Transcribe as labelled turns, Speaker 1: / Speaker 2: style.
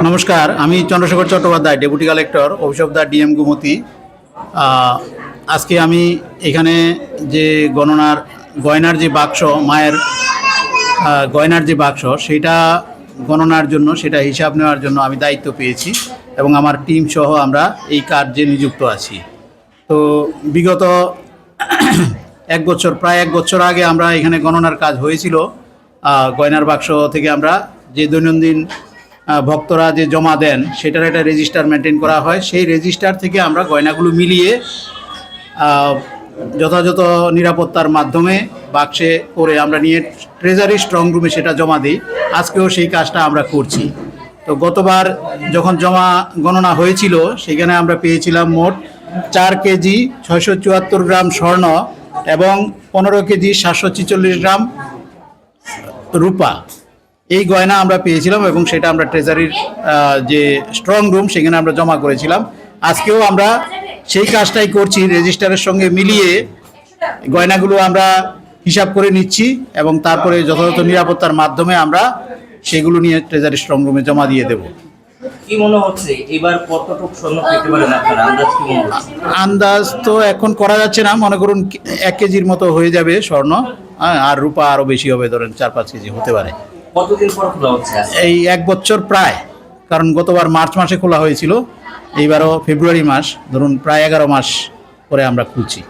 Speaker 1: নমস্কার, আমি Chandrashekhar Chattopadhyay, deputy collector, office of the DM Gomati. আজকে আমি এখানে যে গয়নার যে বাক্স, মায়ের গয়নার যে বাক্স, সেটা গণনার জন্য, সেটা হিসাব নেওয়ার জন্য আমি দায়িত্ব পেয়েছি এবং আমার টিম সহ আমরা এই কার্যে নিযুক্ত আছি। তো বিগত প্রায় এক বছর আগে আমরা এখানে গণনার কাজ হয়েছিল। গয়নার বাক্স থেকে আমরা যে দৈনন্দিন ভক্তরা যে জমা দেন, সেটার একটা রেজিস্টার মেনটেন করা হয়। সেই রেজিস্টার থেকে আমরা গয়নাগুলো মিলিয়ে যথাযথ নিরাপত্তার মাধ্যমে বাক্সে করে আমরা নিয়ে ট্রেজারি স্ট্রং রুমে সেটা জমা দিই। আজকেও সেই কাজটা আমরা করছি। তো গতবার যখন গণনা হয়েছিল, সেখানে আমরা পেয়েছিলাম মোট 4 কেজি 674 গ্রাম স্বর্ণ এবং 15 কেজি 746 গ্রাম রূপা। এই গয়না আমরা পেয়েছিলাম এবং সেটা আমরা ট্রেজারির যে স্ট্রং রুম, সেখানে আমরা জমা করেছিলাম। আজকেও আমরা সেই কাজটাই করছি, রেজিস্টারের সঙ্গে মিলিয়ে গয়নাগুলো আমরা হিসাব করে নিচ্ছি এবং তারপরে যথাযথ নিরাপত্তার মাধ্যমে আমরা সেগুলো নিয়ে ট্রেজারি স্ট্রং রুমে জমা দিয়ে দেব।
Speaker 2: কি মনে হচ্ছে এবার কতটুকু স্বর্ণ পেতে পারেন আপনারা? আন্দাজ কি মনে হচ্ছে?
Speaker 1: আন্দাজ তো এখন করা যাচ্ছে না, মনে করুন 1 কেজির মতো হয়ে যাবে স্বর্ণ, আর রূপা আরও বেশি হবে, ধরেন 4-5 কেজি হতে পারে।
Speaker 2: কতদিন পর খোলা হচ্ছে?
Speaker 1: এই 1 বছর প্রায়, কারণ গতবার মার্চ মাসে খোলা হয়েছিল, এইবারও ফেব্রুয়ারি মাস, ধরুন প্রায় 11 মাস পরে আমরা খুলছি।